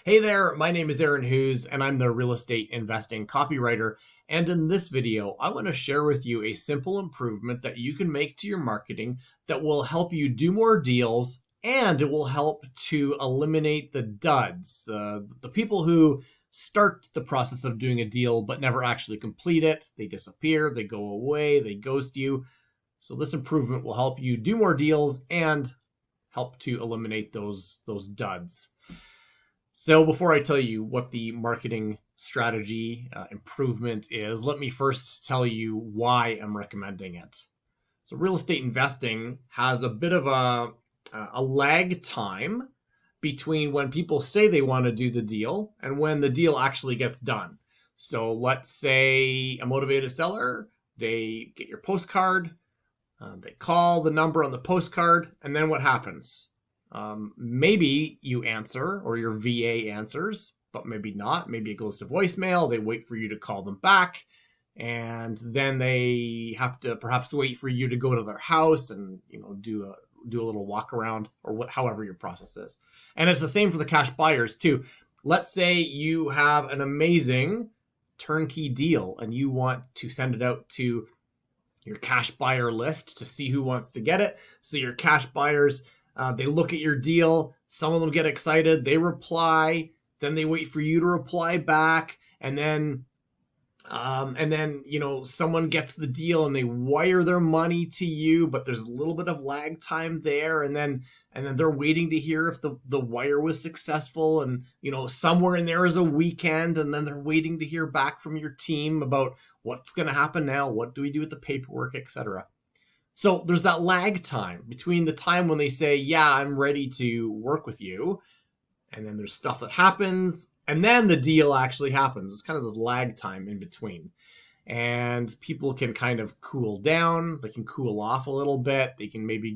Hey there, my name is Aaron Hughes, and I'm the real estate investing copywriter. And in this video, I want to share with you a simple improvement that you can make to your marketing that will help you do more deals, and it will help to eliminate the duds, the people who start the process of doing a deal but never actually complete it. They disappear, they go away, they ghost you. So this improvement will help you do more deals and help to eliminate those duds. So before I tell you what the marketing strategy improvement is, let me first tell you why I'm recommending it. So real estate investing has a bit of a lag time between when people say they want to do the deal and when the deal actually gets done. So let's say a motivated seller, they get your postcard, they call the number on the postcard, and then what happens? Maybe you answer or your VA answers, but maybe not. Maybe it goes to voicemail. They wait for you to call them back. And then they have to perhaps wait for you to go to their house and do a little walk around or however your process is. And it's the same for the cash buyers too. Let's say you have an amazing turnkey deal and you want to send it out to your cash buyer list to see who wants to get it. So your cash buyers, they look at your deal. Some of them get excited. They reply. Then they wait for you to reply back. And then someone gets the deal and they wire their money to you, but there's a little bit of lag time there. And then they're waiting to hear if the wire was successful. And, somewhere in there is a weekend. And then they're waiting to hear back from your team about what's going to happen now. What do we do with the paperwork, etc. So there's that lag time between the time when they say, yeah, I'm ready to work with you. And then there's stuff that happens. And then the deal actually happens. It's kind of this lag time in between. And people can kind of cool down. They can cool off a little bit. They can maybe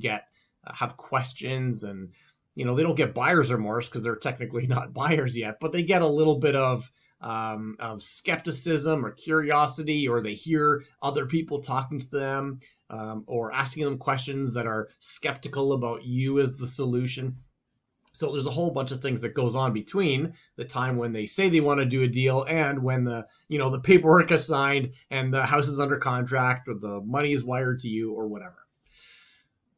have questions. And, they don't get buyer's remorse because they're technically not buyers yet. But they get a little bit of skepticism or curiosity, or they hear other people talking to them or asking them questions that are skeptical about you as the solution. So there's a whole bunch of things that goes on between the time when they say they want to do a deal and when the paperwork is signed and the house is under contract or the money is wired to you or whatever.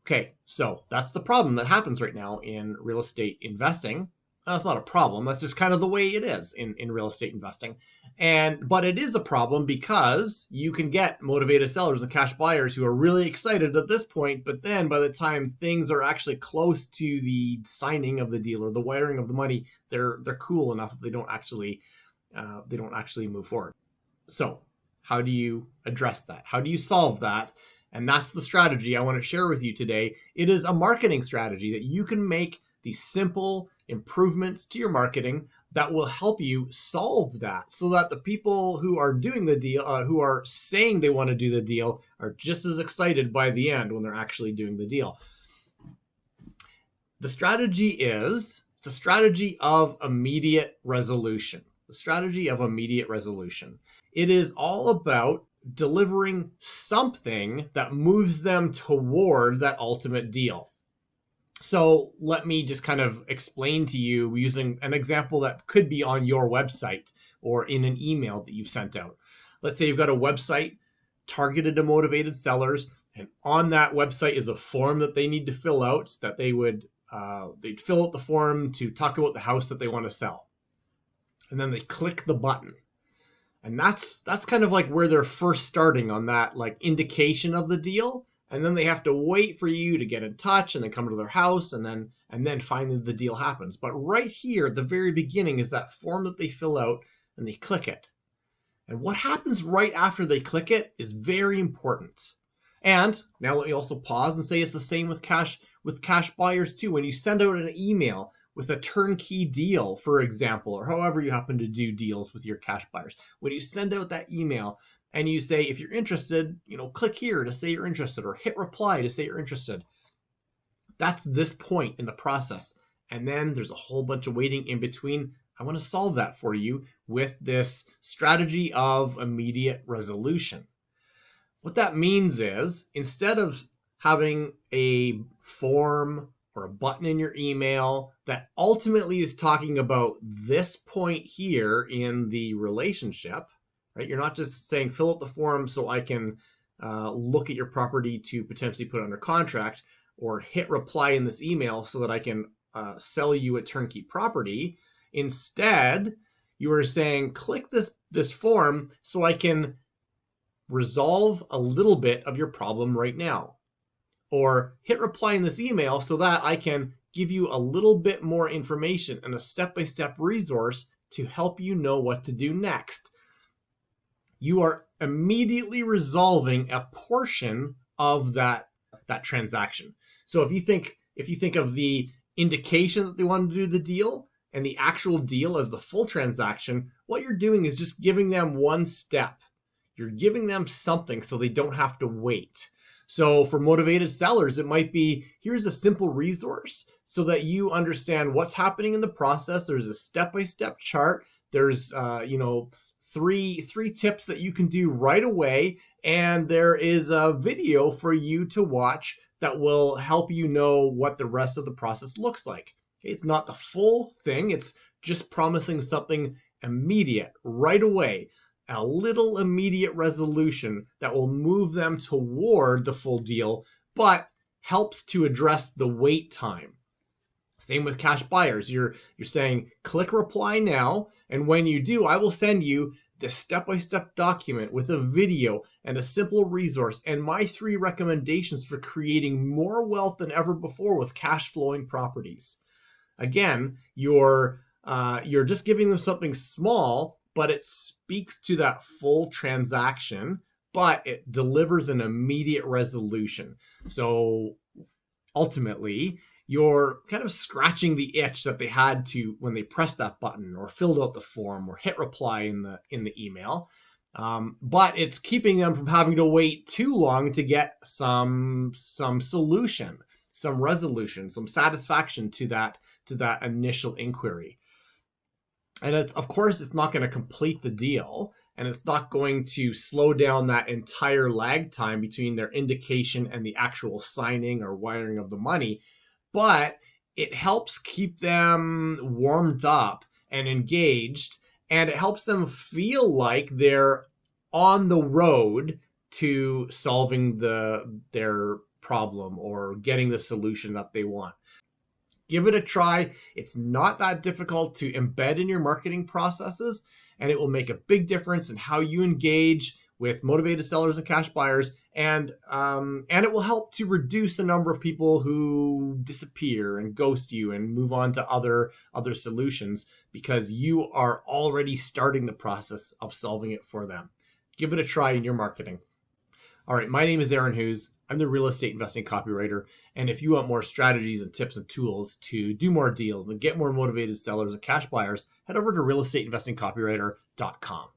Okay, so that's the problem that happens right now in real estate investing. That's not a problem. That's just kind of the way it is in real estate investing. But it is a problem because you can get motivated sellers and cash buyers who are really excited at this point, but then by the time things are actually close to the signing of the deal or the wiring of the money, they're cool enough that they don't actually move forward. So how do you address that? How do you solve that? And that's the strategy I want to share with you today. It is a marketing strategy that you can make these simple improvements to your marketing that will help you solve that so that the people who are doing the deal, who are saying they want to do the deal, are just as excited by the end when they're actually doing the deal. The strategy it's a strategy of immediate resolution. The strategy of immediate resolution. It is all about delivering something that moves them toward that ultimate deal. So let me just kind of explain to you using an example that could be on your website or in an email that you've sent out. Let's say you've got a website targeted to motivated sellers, and on that website is a form that they need to fill out, that they'd fill out the form to talk about the house that they want to sell. And then they click the button. And that's kind of like where they're first starting on that like indication of the deal. And then they have to wait for you to get in touch and then come to their house and then finally the deal happens. But right here at the very beginning is that form that they fill out and they click it. And what happens right after they click it is very important. And now let me also pause and say it's the same with cash buyers too. When you send out an email with a turnkey deal, for example, or however you happen to do deals with your cash buyers, when you send out that email, and you say, if you're interested, click here to say you're interested or hit reply to say you're interested. That's this point in the process. And then there's a whole bunch of waiting in between. I want to solve that for you with this strategy of immediate resolution. What that means is instead of having a form or a button in your email that ultimately is talking about this point here in the relationship, right? You're not just saying fill out the form so I can look at your property to potentially put it under contract, or hit reply in this email so that I can sell you a turnkey property. Instead, you are saying click this form so I can resolve a little bit of your problem right now. Or hit reply in this email so that I can give you a little bit more information and a step-by-step resource to help you know what to do next. You are immediately resolving a portion of that transaction. So if you think of the indication that they want to do the deal and the actual deal as the full transaction, what you're doing is just giving them one step. You're giving them something so they don't have to wait. So for motivated sellers, it might be, here's a simple resource so that you understand what's happening in the process. There's a step-by-step chart. There's three tips that you can do right away, and there is a video for you to watch that will help you know what the rest of the process looks like. Okay, it's not the full thing. It's just promising something immediate right away. A little immediate resolution that will move them toward the full deal, but helps to address the wait time. Same with cash buyers. You're saying click reply now, and when you do, I will send you the step-by-step document with a video and a simple resource and my 3 recommendations for creating more wealth than ever before with cash flowing properties. Again, you're just giving them something small, but it speaks to that full transaction, but it delivers an immediate resolution. So ultimately, you're kind of scratching the itch that they had to when they pressed that button or filled out the form or hit reply in the email. But it's keeping them from having to wait too long to get some solution, some resolution, some satisfaction to that initial inquiry. And of course, it's not going to complete the deal, and it's not going to slow down that entire lag time between their indication and the actual signing or wiring of the money, but it helps keep them warmed up and engaged, and it helps them feel like they're on the road to solving their problem or getting the solution that they want. Give it a try. It's not that difficult to embed in your marketing processes, and it will make a big difference in how you engage with motivated sellers and cash buyers, and it will help to reduce the number of people who disappear and ghost you and move on to other solutions because you are already starting the process of solving it for them. Give it a try in your marketing. All right, my name is Aaron Hughes. I'm the real estate investing copywriter. And if you want more strategies and tips and tools to do more deals and get more motivated sellers and cash buyers, head over to realestateinvestingcopywriter.com.